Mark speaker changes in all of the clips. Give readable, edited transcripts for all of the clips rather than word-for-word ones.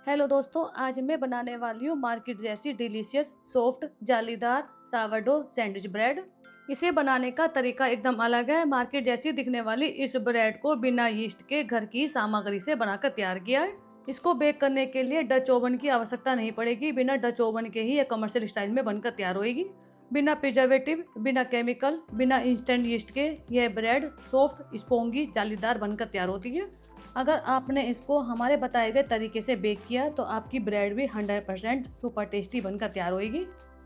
Speaker 1: Hello दोस्तों, आज मैं बनाने वाली हूँ मार्केट जैसी डिलीशियस सॉफ्ट जालीदार सावरडो सैंडविच ब्रेड। इसे बनाने का तरीका एकदम अलग है। मार्केट जैसी दिखने वाली इस ब्रेड को बिना यीस्ट के घर की सामग्री से बनाकर तैयार किया है। इसको बेक करने के लिए डच ओवन की आवश्यकता नहीं पड़ेगी। बिना डच ओवन के ही यह कमर्शियल स्टाइल में बनकर तैयार होगी। बिना प्रिजर्वेटिव, बिना केमिकल, बिना इंस्टेंट यीस्ट के यह ब्रेड सॉफ्ट स्पॉन्गी जालीदार बनकर तैयार होती है। अगर आपने इसको हमारे बताए गए तरीके से बेक किया तो आपकी ब्रेड भी 100% सुपर टेस्टी बनकर तैयार होगी।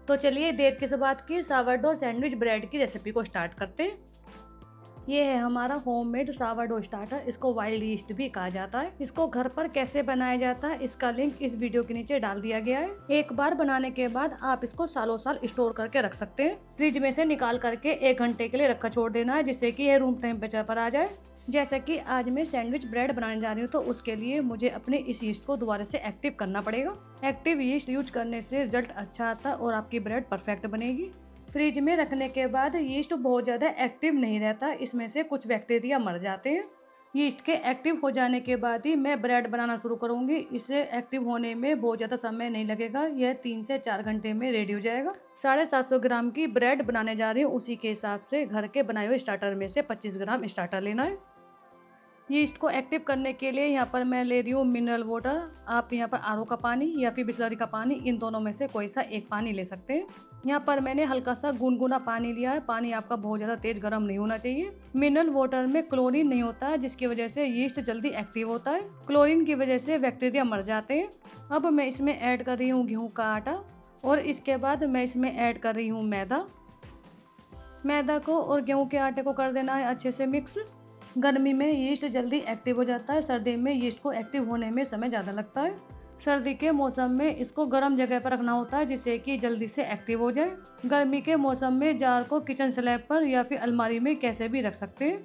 Speaker 1: तो चलिए देर किस बात की, सावरडो सैंडविच ब्रेड की रेसिपी को स्टार्ट करते हैं। ये है हमारा होममेड सावरडो स्टार्टर। इसको वाइल्ड यीस्ट भी कहा जाता है। इसको घर पर कैसे बनाया जाता है इसका लिंक इस वीडियो के नीचे डाल दिया गया है। एक बार बनाने के बाद आप इसको सालों साल स्टोर करके रख सकते हैं। फ्रिज में से निकाल करके 1 घंटे के लिए रखा छोड़ देना है, जिससे कि यह रूम टेम्परेचर पर आ जाए। जैसे कि आज मैं सैंडविच ब्रेड बनाने जा रही हूँ तो उसके लिए मुझे अपने इस यीस्ट को दोबारा से एक्टिव करना पड़ेगा। एक्टिव यीस्ट यूज करने से रिजल्ट अच्छा आता है और आपकी ब्रेड परफेक्ट बनेगी। फ्रिज में रखने के बाद यीस्ट बहुत ज़्यादा एक्टिव नहीं रहता, इसमें से कुछ बैक्टीरिया मर जाते हैं। यीस्ट के एक्टिव हो जाने के बाद ही मैं ब्रेड बनाना शुरू करूंगी। इसे एक्टिव होने में बहुत ज़्यादा समय नहीं लगेगा, यह 3 से 4 घंटे में रेडी हो जाएगा। 750 ग्राम की ब्रेड बनाने जा रही हूँ, उसी के हिसाब से घर के बनाए हुए स्टार्टर में से 25 ग्राम स्टार्टर लेना है। यीस्ट को एक्टिव करने के लिए यहाँ पर मैं ले रही हूँ मिनरल वाटर। आप यहाँ पर आरओ का पानी या फिर बिसलरी का पानी, इन दोनों में से कोई सा एक पानी ले सकते हैं। यहाँ पर मैंने हल्का सा गुनगुना पानी लिया है। पानी आपका बहुत ज़्यादा तेज गर्म नहीं होना चाहिए। मिनरल वाटर में क्लोरीन नहीं होता है, जिसकी वजह से यीस्ट जल्दी एक्टिव होता है। क्लोरीन की वजह से बैक्टीरिया मर जाते हैं। अब मैं इसमें ऐड कर रही हूँ गेहूँ का आटा और इसके बाद मैं इसमें ऐड कर रही हूँ मैदा को और गेहूँ के आटे को कर देना है अच्छे से मिक्स। गर्मी में यीस्ट जल्दी एक्टिव हो जाता है, सर्दी में यीस्ट को एक्टिव होने में समय ज़्यादा लगता है। सर्दी के मौसम में इसको गर्म जगह पर रखना होता है, जिससे कि जल्दी से एक्टिव हो जाए। गर्मी के मौसम में जार को किचन स्लैब पर या फिर अलमारी में कैसे भी रख सकते हैं।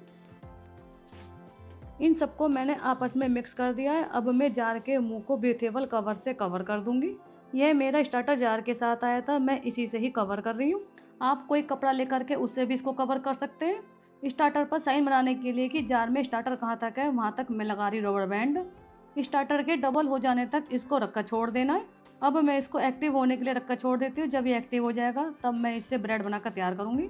Speaker 1: इन सबको मैंने आपस में मिक्स कर दिया है। अब मैं जार के मुंह को ब्रीथेबल कवर से कवर कर दूंगी। यह मेरा स्टार्टर जार के साथ आया था, मैं इसी से ही कवर कर रही हूँ। आप कोई कपड़ा लेकर के उससे भी इसको कवर कर सकते हैं। स्टार्टर पर साइन बनाने के लिए कि जार में स्टार्टर कहाँ तक है वहाँ तक मैं लगा रही रबर बैंड। स्टार्टर के डबल हो जाने तक इसको रखकर छोड़ देना है। अब मैं इसको एक्टिव होने के लिए रखकर छोड़ देती हूँ। जब ये एक्टिव हो जाएगा तब मैं इससे ब्रेड बनाकर तैयार करूँगी।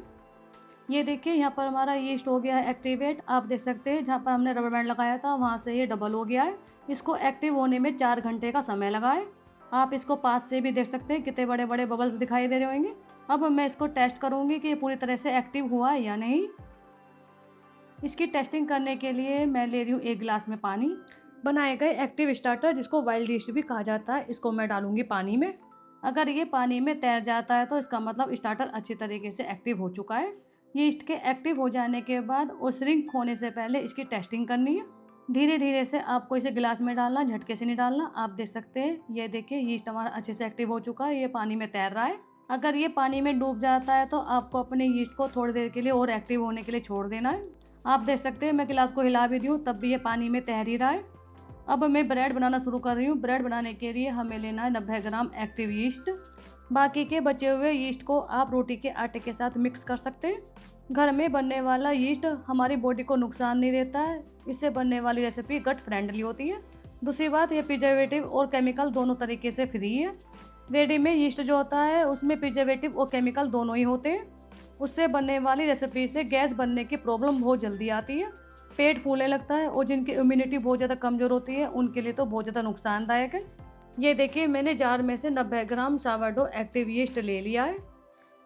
Speaker 1: ये देखिए यहाँ पर हमारा यीस्ट हो गया है एक्टिवेट। आप देख सकते हैं जहाँ पर हमने रबर बैंड लगाया था वहाँ से ये डबल हो गया है। इसको एक्टिव होने में 4 घंटे का समय लगा है। आप इसको पास से भी देख सकते हैं, कितने बड़े बड़े बबल्स दिखाई दे रहे होंगे। अब मैं इसको टेस्ट करूँगी कि ये पूरी तरह से एक्टिव हुआ है या नहीं। इसकी टेस्टिंग करने के लिए मैं ले रही हूँ 1 गिलास में पानी। बनाए गए एक्टिव स्टार्टर, जिसको वाइल्ड यीस्ट भी कहा जाता है, इसको मैं डालूंगी पानी में। अगर ये पानी में तैर जाता है तो इसका मतलब स्टार्टर अच्छी तरीके से एक्टिव हो चुका है। यीस्ट के एक्टिव हो जाने के बाद और श्रिंक होने से पहले इसकी टेस्टिंग करनी है। धीरे धीरे से आपको इसे गिलास में डालना, झटके से नहीं डालना। आप देख सकते हैं, ये देखिए यीस्ट हमारा अच्छे से एक्टिव हो चुका है, ये पानी में तैर रहा है। अगर ये पानी में डूब जाता है तो आपको अपने यीस्ट को थोड़ी देर के लिए और एक्टिव होने के लिए छोड़ देना है। आप देख सकते हैं मैं गिलास को हिला भी दी हूँ, तब भी ये पानी में तैर ही रहा है। अब मैं ब्रेड बनाना शुरू कर रही हूँ। ब्रेड बनाने के लिए हमें लेना है 90 ग्राम एक्टिव यीस्ट। बाकी के बचे हुए यीस्ट को आप रोटी के आटे के साथ मिक्स कर सकते हैं। घर में बनने वाला यीस्ट हमारी बॉडी को नुकसान नहीं देता है। इससे बनने वाली रेसिपी गट फ्रेंडली होती है। दूसरी बात, ये प्रिजर्वेटिव और केमिकल दोनों तरीके से फ्री है। रेडीमेड यीस्ट जो होता है उसमें प्रिजर्वेटिव और केमिकल दोनों ही होते हैं। उससे बनने वाली रेसिपी से गैस बनने की प्रॉब्लम बहुत जल्दी आती है, पेट फूलने लगता है और जिनकी इम्यूनिटी बहुत ज़्यादा कमज़ोर होती है उनके लिए तो बहुत ज़्यादा नुकसानदायक है। ये देखिए मैंने जार में से 90 ग्राम सावरडो एक्टिव यीस्ट ले लिया है।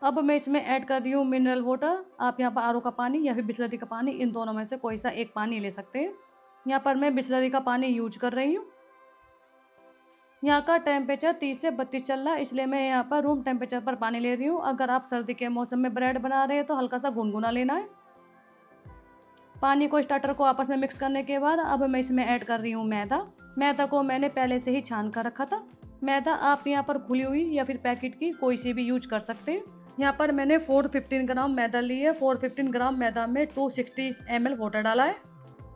Speaker 1: अब मैं इसमें ऐड कर रही हूँ मिनरल वाटर। आप यहाँ पर आरओ का पानी या फिर बिसलरी का पानी, इन दोनों में से कोई सा एक पानी ले सकते हैं। यहाँ पर मैं बिसलरी का पानी यूज कर रही हूँ। यहाँ का टेम्परेचर 30 से 32 चल रहा है, इसलिए मैं यहाँ पर रूम टेम्परेचर पर पानी ले रही हूँ। अगर आप सर्दी के मौसम में ब्रेड बना रहे हैं तो हल्का सा गुनगुना लेना है। पानी को स्टार्टर को आपस में मिक्स करने के बाद अब मैं इसमें ऐड कर रही हूँ मैदा को मैंने पहले से ही छान कर रखा था। मैदा आप यहाँ पर खुली हुई या फिर पैकेट की कोई सी भी यूज कर सकते हैं। यहाँ पर मैंने 415 ग्राम मैदा ली है। 415 ग्राम मैदा में 260 ml वाटर डाला है।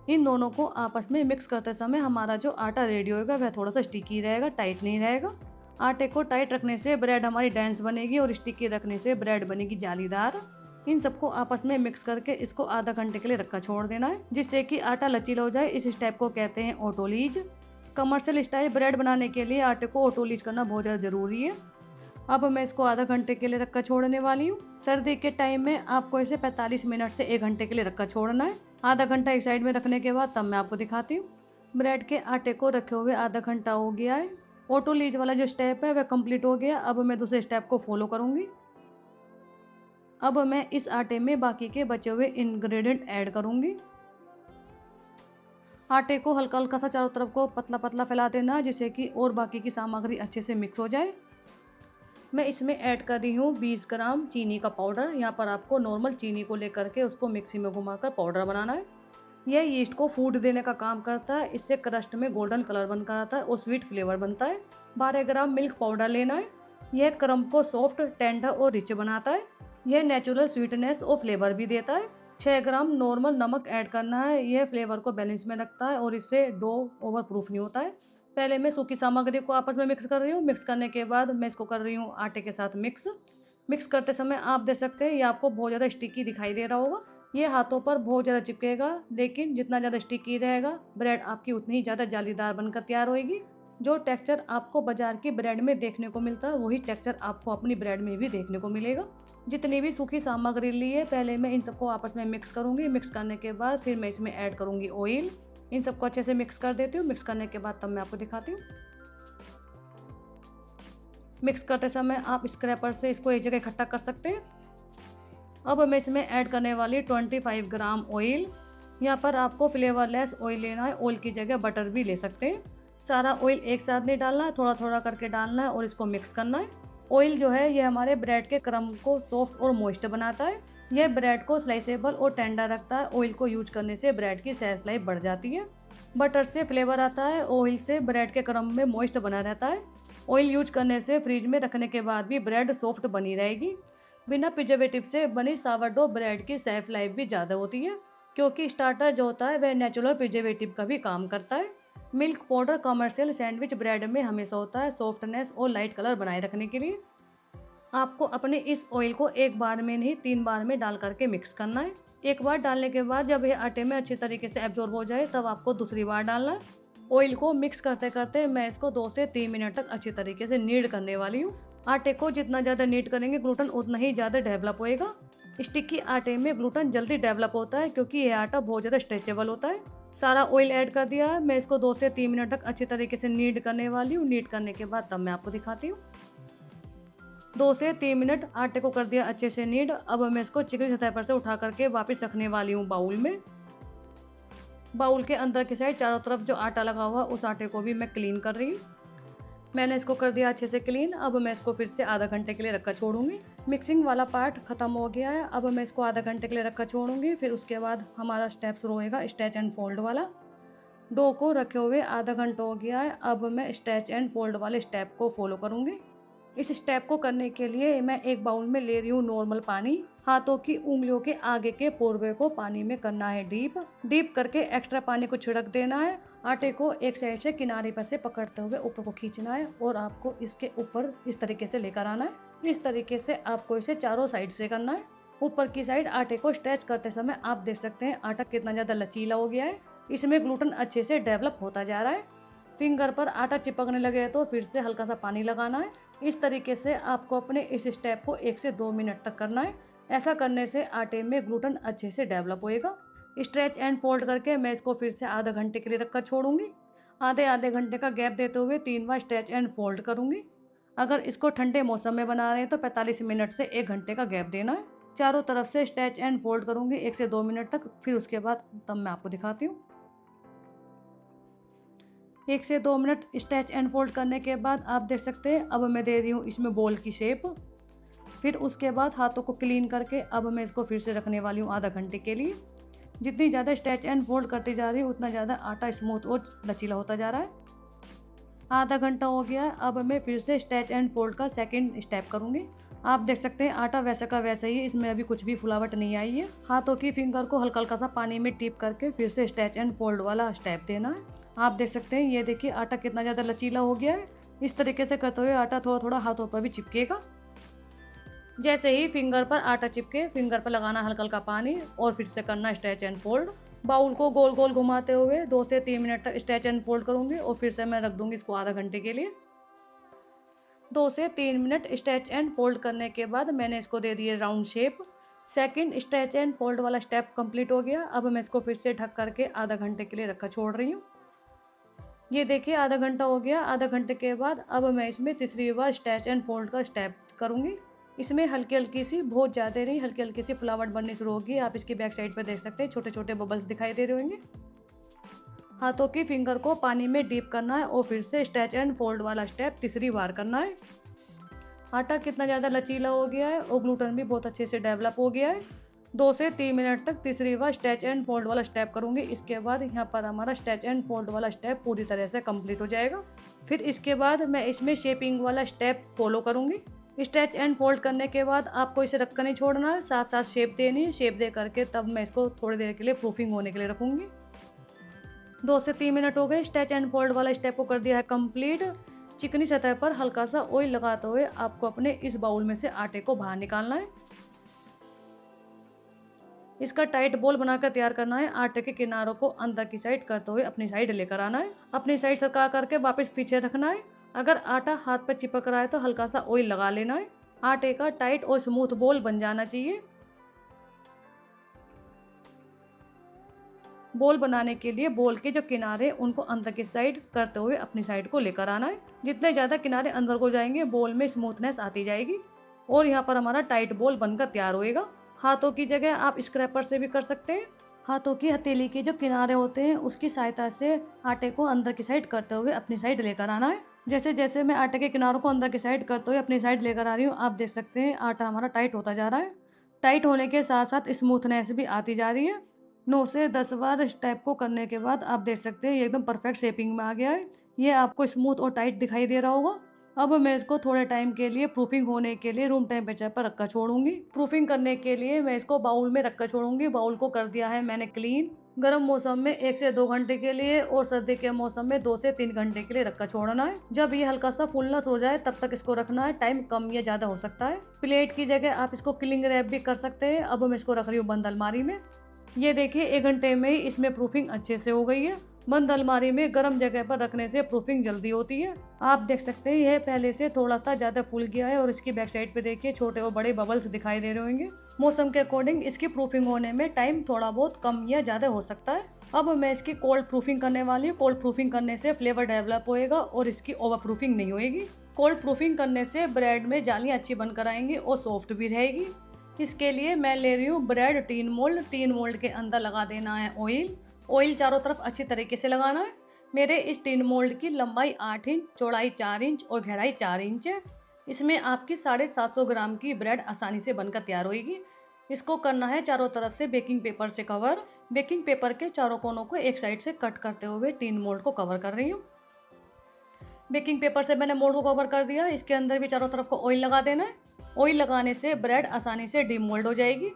Speaker 1: इन दोनों को आपस में मिक्स करते समय हमारा जो आटा रेडी होगा वह थोड़ा सा स्टिकी रहेगा, टाइट नहीं रहेगा। आटे को टाइट रखने से ब्रेड हमारी डेंस बनेगी और स्टिकी रखने से ब्रेड बनेगी जालीदार। इन सबको आपस में मिक्स करके इसको आधा घंटे के लिए रखकर छोड़ देना है, जिससे कि आटा लचीला हो जाए। इस स्टेप को कहते हैं ऑटोलीज। कमर्शियल स्टाइल ब्रेड बनाने के लिए आटे को ऑटो लीच करना बहुत ज़्यादा ज़रूरी है। अब मैं इसको आधा घंटे के लिए रखकर छोड़ने वाली हूँ। सर्दी के टाइम में आपको इसे 45 मिनट से 1 घंटे के लिए रखकर छोड़ना है। आधा घंटा एक साइड में रखने के बाद तब मैं आपको दिखाती हूँ। ब्रेड के आटे को रखे हुए आधा घंटा हो गया है। ऑटो लीच वाला जो स्टेप है वह कंप्लीट हो गया। अब मैं दूसरे स्टेप को फॉलो करूँगी। अब मैं इस आटे में बाकी के बचे हुए इंग्रेडिएंट ऐड करूँगी। आटे को हल्का हल्का सा चारों तरफ को पतला पतला फैला देना, जिससे कि और बाकी की सामग्री अच्छे से मिक्स हो जाए। मैं इसमें ऐड कर रही हूँ 20 ग्राम चीनी का पाउडर। यहाँ पर आपको नॉर्मल चीनी को लेकर के उसको मिक्सी में घुमाकर पाउडर बनाना है। यह यीस्ट को फूड देने का काम करता है। इससे क्रस्ट में गोल्डन कलर बनकर आता है और स्वीट फ्लेवर बनता है। 12 ग्राम मिल्क पाउडर लेना है। यह क्रम्ब को सॉफ्ट, टेंडर और रिच बनाता है। यह नेचुरल स्वीटनेस और फ्लेवर भी देता है। 6 ग्राम नॉर्मल नमक ऐड करना है। यह फ्लेवर को बैलेंस में रखता है और इससे डो ओवर प्रूफ नहीं होता है। पहले मैं सूखी सामग्री को आपस में मिक्स कर रही हूँ। मिक्स करने के बाद मैं इसको कर रही हूँ आटे के साथ मिक्स करते समय आप देख सकते हैं ये आपको बहुत ज़्यादा स्टिकी दिखाई दे रहा होगा। ये हाथों पर बहुत ज़्यादा चिपकेगा, लेकिन जितना ज़्यादा स्टिकी रहेगा ब्रेड आपकी उतनी ही ज़्यादा जालीदार बनकर तैयार होएगी। जो टेक्सचर आपको बाजार की ब्रेड में देखने को मिलता है वही टेक्सचर आपको अपनी ब्रेड में भी देखने को मिलेगा। जितनी भी सूखी सामग्री ली है पहले मैं इन सबको आपस में मिक्स करूँगी। मिक्स करने के बाद फिर मैं इसमें ऐड करूँगी ऑयल। इन सबको अच्छे से मिक्स कर देती हूँ। मिक्स करने के बाद तब मैं आपको दिखाती हूँ। मिक्स करते समय आप स्क्रैपर से इसको एक जगह इकट्ठा कर सकते हैं। अब मैं इसमें ऐड करने वाली 25 ग्राम ऑयल। यहाँ पर आपको फ्लेवरलेस ऑयल लेना है। ऑयल की जगह बटर भी ले सकते हैं। सारा ऑयल एक साथ नहीं डालना है, थोड़ा थोड़ा करके डालना है और इसको मिक्स करना है। ऑयल जो है ये हमारे ब्रेड के क्रम्ब को सॉफ्ट और मॉइस्ट बनाता है। यह ब्रेड को स्लाइसेबल और टेंडर रखता है। ऑयल को यूज करने से ब्रेड की शेल्फ लाइफ बढ़ जाती है। बटर से फ्लेवर आता है। ऑयल से ब्रेड के क्रम्ब में मॉइस्ट बना रहता है। ऑयल यूज करने से फ्रिज में रखने के बाद भी ब्रेड सॉफ्ट बनी रहेगी। बिना प्रिजर्वेटिव से बनी सावरडो ब्रेड की शेल्फ लाइफ भी ज़्यादा होती है, क्योंकि स्टार्टर जो होता है वह नेचुरल प्रिजर्वेटिव का भी काम करता है। Milk powder commercial sandwich bread में हमेशा होता है सॉफ्टनेस और लाइट कलर बनाए रखने के लिए। आपको अपने इस ऑयल को एक बार में नहीं 3 बार में डाल करके मिक्स करना है। एक बार डालने के बाद जब यह आटे में अच्छी तरीके से एब्जॉर्ब हो जाए तब आपको दूसरी बार डालना है। ऑयल को मिक्स करते करते मैं इसको 2 से 3 मिनट तक अच्छी तरीके से नीड करने वाली हूँ। आटे को जितना ज़्यादा नीड करेंगे ग्लूटन उतना ही ज़्यादा डेवलप होएगा। स्टिकी आटे में ग्लूटन जल्दी डेवलप होता है क्योंकि यह आटा बहुत ज़्यादा स्ट्रेचेबल होता है। सारा ऑयल ऐड कर दिया है। मैं इसको 2 से 3 मिनट तक अच्छी तरीके से नीड करने वाली हूँ। नीड करने के बाद तब मैं आपको दिखाती हूँ। 2 से 3 मिनट आटे को कर दिया अच्छे से नीड। अब मैं इसको चिकनी सतह पर से उठा करके वापस रखने वाली हूँ बाउल में। बाउल के अंदर की साइड चारों तरफ जो आटा लगा हुआ उस आटे को भी मैं क्लीन कर रही हूँ। मैंने इसको कर दिया अच्छे से क्लीन। अब मैं इसको फिर से आधा घंटे के लिए रखकर छोड़ूंगी। मिक्सिंग वाला पार्ट खत्म हो गया है। अब मैं इसको आधा घंटे के लिए रखकर छोड़ूंगी। फिर उसके बाद हमारा स्टेप शुरू होएगा स्ट्रेच एंड फोल्ड वाला। डो को रखे हुए आधा घंटा हो गया है। अब मैं स्ट्रेच एंड फोल्ड वाले स्टेप को फॉलो करूंगी। इस स्टेप को करने के लिए मैं एक बाउल में ले रही हूँ नॉर्मल पानी। हाथों की उंगलियों के आगे के पोरवे को पानी में करना है डीप करके एक्स्ट्रा पानी को छिड़क देना है। आटे को एक साइड से किनारे पर से पकड़ते हुए ऊपर को खींचना है और आपको इसके ऊपर इस तरीके से लेकर आना है। इस तरीके से आपको इसे चारों साइड से करना है। ऊपर की साइड आटे को स्ट्रेच करते समय आप देख सकते हैं आटा कितना ज़्यादा लचीला हो गया है। इसमें ग्लूटन अच्छे से डेवलप होता जा रहा है। फिंगर पर आटा चिपकने लगे तो फिर से हल्का सा पानी लगाना है। इस तरीके से आपको अपने इस स्टेप को 1 से 2 मिनट तक करना है। ऐसा करने से आटे में ग्लूटन अच्छे से डेवलप होएगा। स्ट्रेच एंड फोल्ड करके मैं इसको फिर से आधा घंटे के लिए रखकर छोड़ूंगी। आधे घंटे का गैप देते हुए 3 बार स्ट्रेच एंड फोल्ड करूंगी। अगर इसको ठंडे मौसम में बना रहे हैं तो 45 मिनट से 1 घंटे का गैप देना है। चारों तरफ से स्ट्रेच एंड फोल्ड करूंगी 1 से 2 मिनट तक। फिर उसके बाद तब मैं आपको दिखाती हूँ। 1 से 2 मिनट स्ट्रेच एंड फोल्ड करने के बाद आप देख सकते हैं अब मैं दे रही हूँ इसमें बॉल की शेप। फिर उसके बाद हाथों को क्लीन करके अब मैं इसको फिर से रखने वाली हूँ आधा घंटे के लिए। जितनी ज़्यादा स्ट्रेच एंड फोल्ड करती जा रही है उतना ज़्यादा आटा स्मूथ और लचीला होता जा रहा है। आधा घंटा हो गया। अब मैं फिर से स्ट्रेच एंड फोल्ड का सेकंड स्टेप करूँगी। आप देख सकते हैं आटा वैसा का वैसा ही है। इसमें अभी कुछ भी फुलावट नहीं आई है। हाथों की फिंगर को हल्का हल्का सा पानी में टिप करके फिर से स्ट्रेच एंड फोल्ड वाला स्टेप देना है। आप देख सकते हैं ये देखिए आटा कितना ज़्यादा लचीला हो गया है। इस तरीके से करते हुए आटा थोड़ा थोड़ा हाथों पर भी चिपकेगा। जैसे ही फिंगर पर आटा चिपके फिंगर पर लगाना हल्का हल्का पानी और फिर से करना स्ट्रेच एंड फोल्ड। बाउल को गोल गोल घुमाते हुए 2 से 3 मिनट तक स्ट्रेच एंड फोल्ड करूँगी और फिर से मैं रख दूँगी इसको आधा घंटे के लिए। 2 से 3 मिनट स्ट्रेच एंड फोल्ड करने के बाद मैंने इसको दे दिए round shape. Second stretch and fold वाला स्टेप कंप्लीट हो गया। अब मैं इसको फिर से ढक करके आधा घंटे के लिए रखा छोड़ रही हूँ। ये देखिए आधा घंटा हो गया। आधा घंटे के बाद अब मैं इसमें तीसरी बार स्ट्रेच एंड फोल्ड का स्टेप करूँगी। इसमें हल्की हल्की सी, बहुत ज़्यादा नहीं, हल्की हल्की सी फ्लावर बननी शुरू होगी। आप इसकी बैक साइड पर देख सकते हैं छोटे छोटे बबल्स दिखाई दे रहे होंगे। हाथों की फिंगर को पानी में डीप करना है और फिर से स्ट्रेच एंड फोल्ड वाला स्टेप तीसरी बार करना है। आटा कितना ज़्यादा लचीला हो गया है और ग्लूटन भी बहुत अच्छे से डेवलप हो गया है। 2 से 3 मिनट तक तीसरी बार स्ट्रेच एंड फोल्ड वाला स्टेप करूँगी। इसके बाद यहाँ पर हमारा स्ट्रेच एंड फोल्ड वाला स्टेप पूरी तरह से कंप्लीट हो जाएगा। फिर इसके बाद मैं इसमें शेपिंग वाला स्टेप फॉलो करूँगी। स्ट्रेच एंड फोल्ड करने के बाद आपको इसे रख कर नहीं छोड़ना है, साथ साथ शेप देनी है। शेप दे करके तब मैं इसको थोड़ी देर के लिए प्रूफिंग होने के लिए रखूँगी। 2 से 3 मिनट हो गए। स्ट्रेच एंड फोल्ड वाला स्टेप को कर दिया है कंप्लीट। चिकनी सतह पर हल्का सा ऑयल लगाते हुए आपको अपने इस बाउल में से आटे को बाहर निकालना है। इसका टाइट बॉल बनाकर तैयार करना है। आटे के किनारों को अंदर की साइड करते हुए अपनी साइड लेकर आना है। अपनी साइड सरका करके वापस पीछे रखना है। अगर आटा हाथ पर चिपक रहा है तो हल्का सा ऑयल लगा लेना है। आटे का टाइट और स्मूथ बॉल बन जाना चाहिए। बॉल बनाने के लिए बॉल के जो किनारे उनको अंदर की साइड करते हुए अपनी साइड को लेकर आना है। जितने ज़्यादा किनारे अंदर को जाएंगे बॉल में स्मूथनेस आती जाएगी और यहाँ पर हमारा टाइट बॉल बनकर तैयार होएगा। हाथों की जगह आप स्क्रैपर से भी कर सकते हैं। हाथों की हथेली के जो किनारे होते हैं उसकी सहायता से आटे को अंदर की साइड करते हुए अपनी साइड लेकर आना है। जैसे जैसे मैं आटे के किनारों को अंदर की साइड करते हुए अपनी साइड लेकर आ रही हूँ, आप देख सकते हैं आटा हमारा टाइट होता जा रहा है। टाइट होने के साथ साथ स्मूथनेस भी आती जा रही है। 9 से 10 बार स्टेप को करने के बाद आप देख सकते हैं ये एकदम परफेक्ट शेपिंग में आ गया है। ये आपको स्मूथ और टाइट दिखाई दे रहा होगा। अब मैं इसको थोड़े टाइम के लिए प्रूफिंग होने के लिए रूम टेम्परेचर पर रखकर छोड़ूंगी। प्रूफिंग करने के लिए मैं इसको बाउल में रखकर छोड़ूंगी। बाउल को कर दिया है मैंने क्लीन। गर्म मौसम में 1 से 2 घंटे के लिए और सर्दी के मौसम में 2 से 3 घंटे के लिए रखकर छोड़ना है। जब ये हल्का सा फुलनेस हो जाए तब तक इसको रखना है। टाइम कम या ज़्यादा हो सकता है। प्लेट की जगह आप इसको क्लिंग रैप भी कर सकते हैं। अब मैं इसको रख रही हूँ बंद अलमारी में। ये देखिए 1 घंटे में ही इसमें प्रूफिंग अच्छे से हो गई है। बंद अलमारी में गर्म जगह पर रखने से प्रूफिंग जल्दी होती है। आप देख सकते हैं यह पहले से थोड़ा सा ज़्यादा फूल गया है और इसकी बैक साइड पे देखिए छोटे और बड़े बबल्स दिखाई दे रहे होंगे। मौसम के अकॉर्डिंग इसकी प्रूफिंग होने में टाइम थोड़ा बहुत कम या ज़्यादा हो सकता है। अब मैं इसकी कोल्ड प्रूफिंग करने वाली हूँ। कोल्ड प्रूफिंग करने से फ्लेवर डेवलप होएगा और इसकी ओवर प्रूफिंग नहीं होएगी। कोल्ड प्रूफिंग करने से ब्रेड में जालियाँ अच्छी बनकर आएंगी और सॉफ्ट भी रहेगी। इसके लिए मैं ले रही हूँ bread tin mould. Tin mould के अंदर लगा देना है ऑयल। ऑयल चारों तरफ अच्छी तरीके से लगाना है। मेरे इस टीन मोल्ड की लंबाई 8 इंच, चौड़ाई 4 इंच और गहराई 4 इंच है। इसमें आपकी 750 ग्राम की ब्रेड आसानी से बनकर तैयार होगी। इसको करना है चारों तरफ से बेकिंग पेपर से कवर। बेकिंग पेपर के चारों कोनों को एक साइड से कट करते हुए टीन मोल्ड को कवर कर रही हूँ। बेकिंग पेपर से मैंने मोल्ड को कवर कर दिया। इसके अंदर भी चारों तरफ को ऑयल लगा देना है। ऑयल लगाने से ब्रेड आसानी से डीमोल्ड हो जाएगी।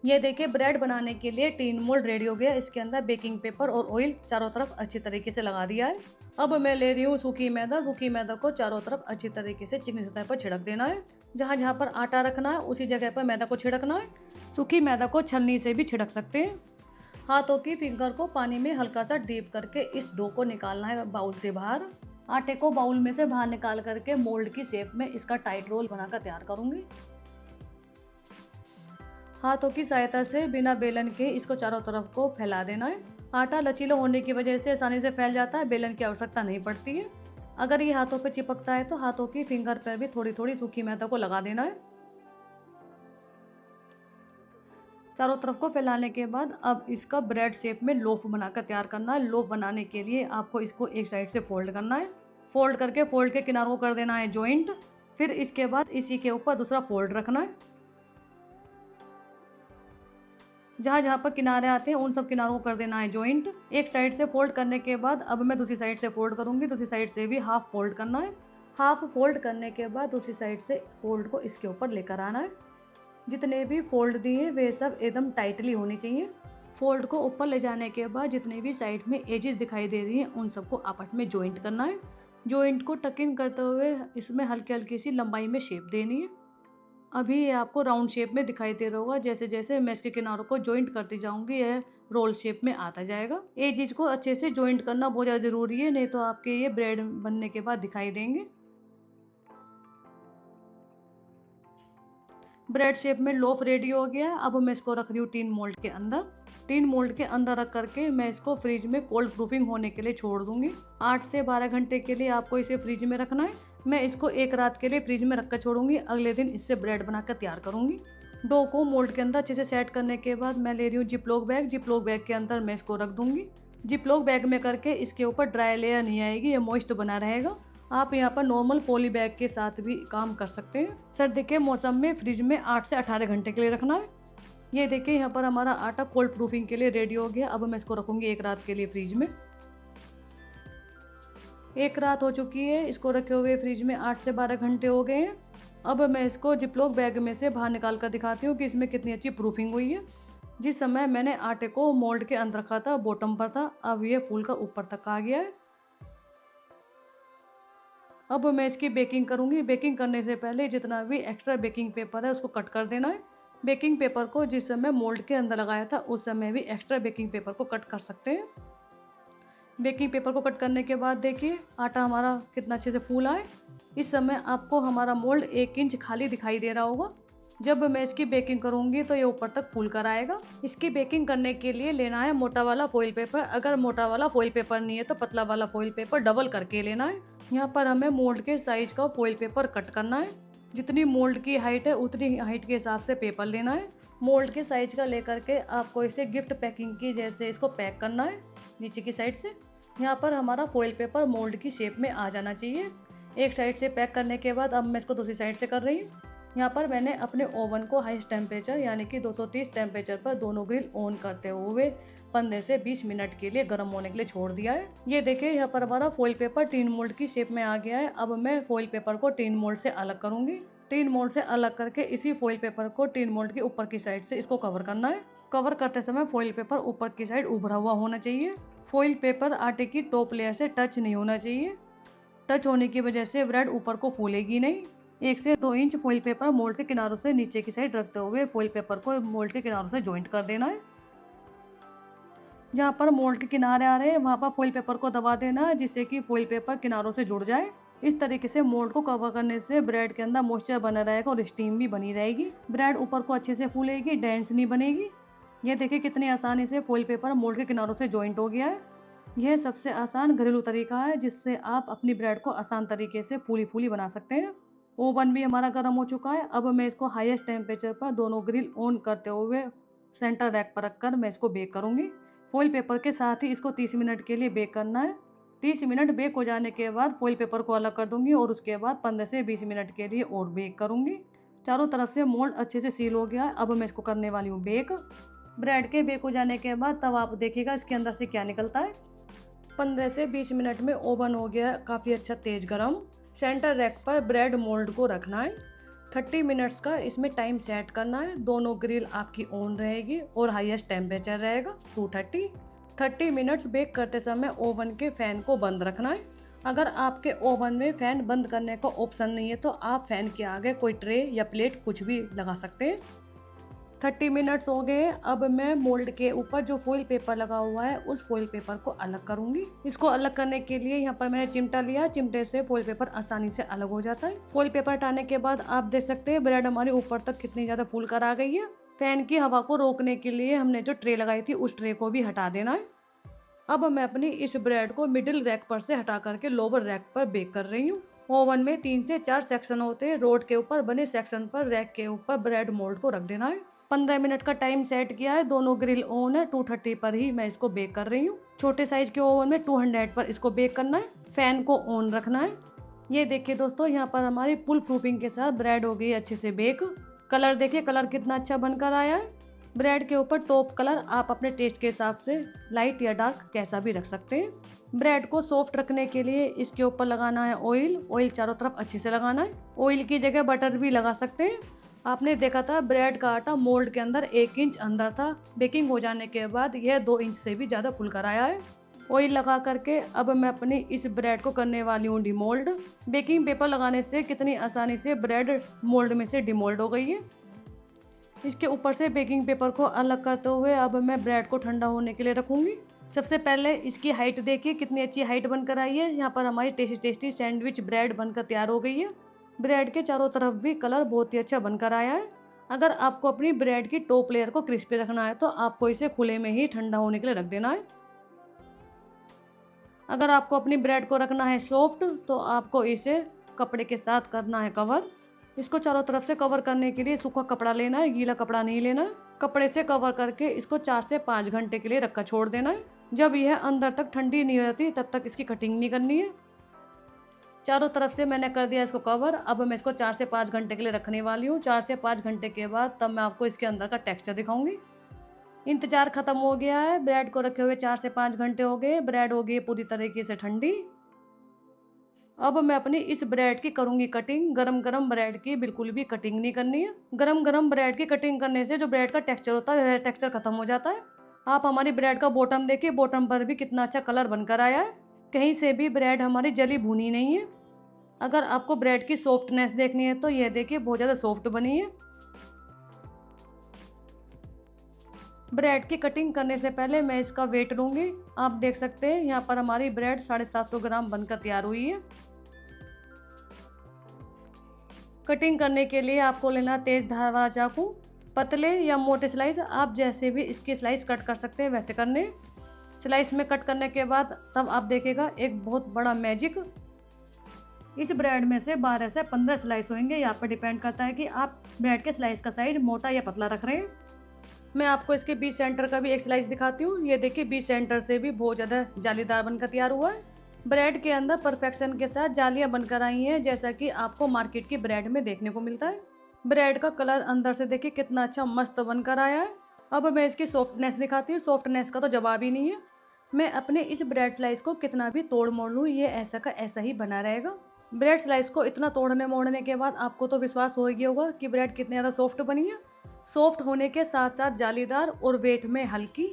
Speaker 1: ये देखिए ब्रेड बनाने के लिए टीन मोल्ड रेडी हो गया। इसके अंदर बेकिंग पेपर और ऑयल चारों तरफ अच्छी तरीके से लगा दिया है। अब मैं ले रही हूँ सूखी मैदा। सूखी मैदा को चारों तरफ अच्छी तरीके से चिकनी सतह पर छिड़क देना है। जहाँ जहाँ पर आटा रखना है उसी जगह पर मैदा को छिड़कना है। सूखी मैदा को छलनी से भी छिड़क सकते हैं। हाथों की फिंगर को पानी में हल्का सा डीप करके इस डो को निकालना है बाउल से बाहर। आटे को बाउल में से बाहर निकाल करके मोल्ड की शेप में इसका टाइट रोल बनाकर तैयार करूँगी। हाथों की सहायता से बिना बेलन के इसको चारों तरफ को फैला देना है। आटा लचीला होने की वजह से आसानी से फैल जाता है। बेलन की आवश्यकता नहीं पड़ती है। अगर ये हाथों पर चिपकता है तो हाथों की फिंगर पर भी थोड़ी थोड़ी सूखी मैदा को लगा देना है। चारों तरफ को फैलाने के बाद अब इसका ब्रेड शेप में लोफ बनाकर तैयार करना है। लोफ बनाने के लिए आपको इसको एक साइड से फोल्ड करना है। फोल्ड करके फोल्ड के किनारों को कर देना है जॉइंट। फिर इसके बाद इसी के ऊपर दूसरा फोल्ड रखना है। जहाँ जहाँ पर किनारे आते हैं उन सब किनारों को कर देना है जॉइंट। एक साइड से फोल्ड करने के बाद अब मैं दूसरी साइड से फोल्ड करूँगी। दूसरी साइड से भी हाफ फोल्ड करना है। हाफ फोल्ड करने के बाद दूसरी साइड से फोल्ड को इसके ऊपर लेकर आना है। जितने भी फोल्ड दिए वे सब एकदम टाइटली होनी चाहिए। फोल्ड को ऊपर ले जाने के बाद जितने भी साइड में एजेस दिखाई दे रही हैं उन सबको आपस में जॉइंट करना है। जॉइंट को टक इन करते हुए इसमें हल्की हल्की सी लंबाई में शेप देनी है। अभी ये आपको राउंड शेप में दिखाई दे रहा होगा। जैसे जैसे मैं इसके किनारों को जॉइंट करती जाऊंगी यह रोल शेप में आता जाएगा। ये चीज़ को अच्छे से जॉइंट करना बहुत ज़्यादा ज़रूरी है, नहीं तो आपके ये ब्रेड बनने के बाद दिखाई देंगे। ब्रेड शेप में लोफ रेडी हो गया। अब मैं इसको रख रही हूँ टीन मोल्ड के अंदर। टीन मोल्ड के अंदर रख करके मैं इसको फ्रिज में कोल्ड प्रूफिंग होने के लिए छोड़ दूंगी। 8 से 12 घंटे के लिए आपको इसे फ्रिज में रखना है। मैं इसको एक रात के लिए फ्रिज में रख कर छोड़ूंगी। अगले दिन इससे ब्रेड बनाकर तैयार करूंगी। डो को मोल्ड के अंदर अच्छे से सेट करने के बाद मैं ले रही हूँ जिपलॉक बैग। जिपलॉक बैग के अंदर मैं इसको रख दूंगी। जिपलॉक बैग में करके इसके ऊपर ड्राई लेयर नहीं आएगी, ये मॉइस्ट बना रहेगा। आप यहाँ पर नॉर्मल पॉली बैग के साथ भी काम कर सकते हैं। सर्दी के मौसम में फ्रिज में 8 से 18 घंटे के लिए रखना है। ये देखिए यहाँ पर हमारा आटा कोल्ड प्रूफिंग के लिए रेडी हो गया। अब मैं इसको रखूँगी एक रात के लिए फ्रिज में। एक रात हो चुकी है, इसको रखे हुए फ्रिज में 8 से 12 घंटे हो गए हैं। अब मैं इसको जिपलॉक बैग में से बाहर निकाल कर दिखाती हूँ कि इसमें कितनी अच्छी प्रूफिंग हुई है। जिस समय मैंने आटे को मोल्ड के अंदर रखा था बॉटम पर था, अब ये फूल का ऊपर तक आ गया है। अब मैं इसकी बेकिंग करूंगी। बेकिंग करने से पहले जितना भी एक्स्ट्रा बेकिंग पेपर है उसको कट कर देना है। बेकिंग पेपर को जिस समय मोल्ड के अंदर लगाया था उस समय भी एक्स्ट्रा बेकिंग पेपर को कट कर सकते हैं। बेकिंग पेपर को कट करने के बाद देखिए आटा हमारा कितना अच्छे से फूला है। इस समय आपको हमारा मोल्ड 1 इंच खाली दिखाई दे रहा होगा। जब मैं इसकी बेकिंग करूंगी तो ये ऊपर तक फूल कर आएगा। इसकी बेकिंग करने के लिए लेना है मोटा वाला फॉइल पेपर। अगर मोटा वाला फॉइल पेपर नहीं है तो पतला वाला फॉइल पेपर डबल करके लेना है। यहाँ पर हमें मोल्ड के साइज का फॉइल पेपर कट करना है। जितनी मोल्ड की हाइट है उतनी हाइट के हिसाब से पेपर लेना है। मोल्ड के साइज का लेकर के आपको इसे गिफ्ट पैकिंग की जैसे इसको पैक करना है नीचे की साइड से। यहाँ पर हमारा फॉइल पेपर मोल्ड की शेप में आ जाना चाहिए। एक साइड से पैक करने के बाद अब मैं इसको दूसरी साइड से कर रही हूँ। यहाँ पर मैंने अपने ओवन को हाईएस्ट टेम्परेचर यानी कि 230 टेम्परेचर पर दोनों ग्रिल ऑन करते हुए 15 से 20 मिनट के लिए गर्म होने के लिए छोड़ दिया है। ये देखिए यहाँ पर हमारा फॉइल पेपर टीन मोल्ड की शेप में आ गया है। अब मैं फॉइल पेपर को टीन मोल्ड से अलग करूँगी। टीन मोल्ड से अलग करके इसी फॉइल पेपर को टीन मोल्ड के ऊपर की साइड से इसको कवर करना है। कवर करते समय फॉइल पेपर ऊपर की साइड उभरा हुआ होना चाहिए। फॉइल पेपर आटे की टॉप लेयर से टच नहीं होना चाहिए। टच होने की वजह से ब्रेड ऊपर को फूलेगी नहीं। 1 से 2 इंच फॉइल पेपर मोल्ड के किनारों से नीचे की साइड रखते हुए फॉइल पेपर को मोल्ड के किनारों से जॉइंट कर देना है। जहाँ पर मोल्ड के किनारे आ रहे हैं वहाँ पर फॉइल पेपर को दबा देना है जिससे कि फॉइल पेपर किनारों से जुड़ जाए। इस तरीके से मोल्ड को कवर करने से ब्रेड के अंदर मॉइस्चर बना रहेगा और स्टीम भी बनी रहेगी। ब्रेड ऊपर को अच्छे से फूलेगी, डेंस नहीं बनेगी। ये देखिए कितनी आसानी से फॉइल पेपर मोल्ड के किनारों से जॉइंट हो गया है। यह सबसे आसान घरेलू तरीका है जिससे आप अपनी ब्रेड को आसान तरीके से फूली फूली बना सकते हैं। ओवन भी हमारा गर्म हो चुका है। अब मैं इसको हाईएस्ट टेम्परेचर पर दोनों ग्रिल ऑन करते हुए सेंटर रैक पर रखकर मैं इसको बेक करूंगी। फॉइल पेपर के साथ ही इसको 30 मिनट के लिए बेक करना है। 30 मिनट बेक हो जाने के बाद फॉइल पेपर को अलग कर दूंगी और उसके बाद 15 से 20 मिनट के लिए और बेक करूंगी। चारों तरफ से मोल्ड अच्छे से सील हो गया है। अब मैं इसको करने वाली हूँ बेक। ब्रेड के बेक हो जाने के बाद तब आप देखिएगा इसके अंदर से क्या निकलता है। 15 से 20 मिनट में ओवन हो गया है काफ़ी अच्छा तेज़ गरम। सेंटर रैक पर ब्रेड मोल्ड को रखना है। 30 मिनट्स का इसमें टाइम सेट करना है। दोनों ग्रिल आपकी ऑन रहेगी और हाईएस्ट टेम्परेचर रहेगा 230। 30 मिनट्स बेक करते समय ओवन के फ़ैन को बंद रखना है। अगर आपके ओवन में फ़ैन बंद करने का ऑप्शन नहीं है तो आप फ़ैन के आगे कोई ट्रे या प्लेट कुछ भी लगा सकते हैं। 30 मिनट्स हो गए। अब मैं मोल्ड के ऊपर जो फॉइल पेपर लगा हुआ है उस फॉइल पेपर को अलग करूंगी। इसको अलग करने के लिए यहाँ पर मैंने चिमटा लिया। चिमटे से फॉइल पेपर आसानी से अलग हो जाता है। फॉइल पेपर हटाने के बाद आप देख सकते हैं ब्रेड हमारी ऊपर तक कितनी ज़्यादा फूल कर आ गई है। फैन की हवा को रोकने के लिए हमने जो ट्रे लगाई थी उस ट्रे को भी हटा देना है। अब मैं अपनी इस ब्रेड को मिडिल रैक पर से हटा करके लोअर रैक पर बेक कर रही हूँ। ओवन में 3 से 4 सेक्शन होते हैं। रोड के ऊपर बने सेक्शन पर रैक के ऊपर ब्रेड मोल्ड को रख देना है। 15 मिनट का टाइम सेट किया है। दोनों ग्रिल ऑन है। 230 पर ही मैं इसको बेक कर रही हूँ। छोटे साइज के ओवन में 200 पर इसको बेक करना है। फैन को ऑन रखना है। ये देखिए दोस्तों यहाँ पर हमारी फुल प्रूफिंग के साथ ब्रेड हो गई अच्छे से बेक। कलर देखिए कलर कितना अच्छा बनकर आया है। ब्रेड के ऊपर टॉप कलर आप अपने टेस्ट के हिसाब से लाइट या डार्क कैसा भी रख सकते हैं। ब्रेड को सॉफ्ट रखने के लिए इसके ऊपर लगाना है ऑयल। ऑयल चारों तरफ अच्छे से लगाना है। ऑयल की जगह बटर भी लगा सकते हैं। आपने देखा था ब्रेड का आटा मोल्ड के अंदर 1 इंच अंदर था। बेकिंग हो जाने के बाद यह 2 इंच से भी ज़्यादा फुल कर आया है। ऑयल लगा करके अब मैं अपनी इस ब्रेड को करने वाली हूँ डिमोल्ड। बेकिंग पेपर लगाने से कितनी आसानी से ब्रेड मोल्ड में से डिमोल्ड हो गई है। इसके ऊपर से बेकिंग पेपर को अलग करते हुए अब मैं ब्रेड को ठंडा होने के लिए रखूँगी। सबसे पहले इसकी हाइट देखिए कितनी अच्छी हाइट बनकर आई है। यहाँ पर हमारी टेस्टी टेस्टी सैंडविच ब्रेड बनकर तैयार हो गई है। ब्रेड के चारों तरफ भी कलर बहुत ही अच्छा बनकर आया है। अगर आपको अपनी ब्रेड की टॉप लेयर को क्रिस्पी रखना है तो आपको इसे खुले में ही ठंडा होने के लिए रख देना है। अगर आपको अपनी ब्रेड को रखना है सॉफ्ट तो आपको इसे कपड़े के साथ करना है कवर। इसको चारों तरफ से कवर करने के लिए सूखा कपड़ा लेना है, गीला कपड़ा नहीं लेना है। कपड़े से कवर करके इसको 4 से 5 घंटे के लिए रखकर छोड़ देना है। जब यह अंदर तक ठंडी नहीं हो जाती तब तक इसकी कटिंग नहीं करनी है। चारों तरफ से मैंने कर दिया इसको कवर। अब मैं इसको 4 से 5 घंटे के लिए रखने वाली हूँ। 4 से 5 घंटे के बाद तब मैं आपको इसके अंदर का टेक्सचर दिखाऊंगी। इंतजार खत्म हो गया है। ब्रेड को रखे हुए 4 से 5 घंटे हो गए। ब्रेड हो गई पूरी तरीके से ठंडी। अब मैं अपनी इस ब्रेड की करूंगी कटिंग। गरम गरम ब्रेड की बिल्कुल भी कटिंग नहीं करनी है। गरम गरम ब्रेड की कटिंग करने से जो ब्रेड का टेक्सचर होता है वह टेक्सचर खत्म हो जाता है। आप हमारी ब्रेड का बॉटम देखिए, बॉटम पर भी कितना अच्छा कलर बनकर आया है। कहीं से भी ब्रेड हमारी जली भुनी नहीं है। अगर आपको ब्रेड की सॉफ्टनेस देखनी है तो यह देखिए बहुत ज़्यादा सॉफ्ट बनी है। ब्रेड की कटिंग करने से पहले मैं इसका वेट लूँगी। आप देख सकते हैं यहाँ पर हमारी ब्रेड 750 ग्राम बनकर तैयार हुई है। कटिंग करने के लिए आपको लेना तेज धार वाला चाकू। पतले या मोटे स्लाइस आप जैसे भी इसकी स्लाइस कट कर सकते हैं वैसे करने। स्लाइस में कट करने के बाद तब आप देखिएगा एक बहुत बड़ा मैजिक। इस ब्रेड में से 12 से 15 स्लाइस होंगे। यहाँ पर डिपेंड करता है कि आप ब्रेड के स्लाइस का साइज मोटा या पतला रख रहे हैं। मैं आपको इसके बीच सेंटर का भी एक स्लाइस दिखाती हूँ। ये देखिए बीच सेंटर से भी बहुत ज़्यादा जालीदार बनकर तैयार हुआ है। ब्रेड के अंदर परफेक्शन के साथ जालियाँ बनकर आई हैं, जैसा कि आपको मार्केट की ब्रेड में देखने को मिलता है। ब्रेड का कलर अंदर से देखिए कितना अच्छा मस्त बनकर आया है। अब मैं इसकी सॉफ्टनेस दिखाती हूँ। सॉफ्टनेस का तो जवाब ही नहीं है। मैं अपने इस ब्रेड स्लाइस को कितना भी तोड़ मोड़ लूँ ये ऐसा का ऐसा ही बना रहेगा। ब्रेड स्लाइस को इतना तोड़ने मोड़ने के बाद आपको तो विश्वास हो गया होगा कि ब्रेड कितनी ज़्यादा सॉफ्ट बनी है। सॉफ्ट होने के साथ साथ जालीदार और वेट में हल्की।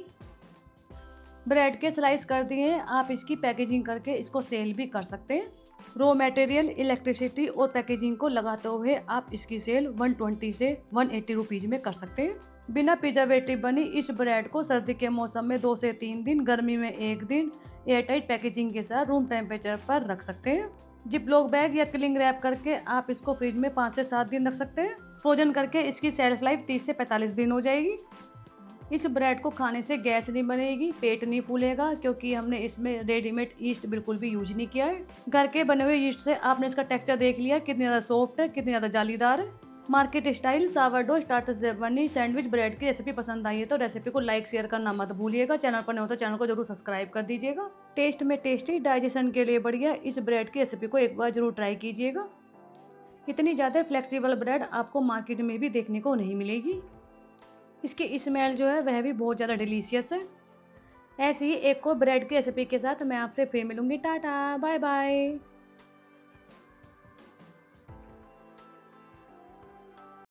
Speaker 1: ब्रेड के स्लाइस कर दिए हैं। आप इसकी पैकेजिंग करके इसको सेल भी कर सकते हैं। रॉ मटेरियल, इलेक्ट्रिसिटी और पैकेजिंग को लगाते हुए आप इसकी सेल 120 से 180 रुपीज़ में कर सकते हैं। बिना प्रिजर्वेटिव बनी इस ब्रेड को सर्दी के मौसम में 2 से 3 दिन, गर्मी में 1 दिन एयरटाइट पैकेजिंग के साथ रूम टेम्परेचर पर रख सकते हैं। जिपलॉक बैग या क्लिंग रैप करके आप इसको फ्रिज में 5 से 7 दिन रख सकते हैं। फ्रोजन करके इसकी सेल्फ लाइफ 30 से 45 दिन हो जाएगी। इस ब्रेड को खाने से गैस नहीं बनेगी, पेट नहीं फूलेगा, क्योंकि हमने इसमें रेडीमेड ईस्ट बिल्कुल भी यूज नहीं किया है। घर के बने हुए ईस्ट से आपने इसका टेक्सचर देख लिया कितनी ज़्यादा सॉफ्ट है, कितनी ज़्यादा जालीदार है। मार्केट स्टाइल सावरडो स्टार्टर से बनी सैंडविच ब्रेड की रेसिपी पसंद आई है तो रेसिपी को लाइक शेयर करना मत भूलिएगा। चैनल पर नहीं हो तो चैनल को जरूर सब्सक्राइब कर दीजिएगा। टेस्ट में टेस्टी, डाइजेशन के लिए बढ़िया इस ब्रेड की रेसिपी को एक बार जरूर ट्राई कीजिएगा। इतनी ज़्यादा फ्लेक्सिबल ब्रेड आपको मार्केट में भी देखने को नहीं मिलेगी। इसकी स्मेल जो है वह भी बहुत ज़्यादा डिलीशियस है। ऐसी ही एक और ब्रेड की रेसिपी के साथ मैं आपसे फिर मिलूँगी। Tata bye bye.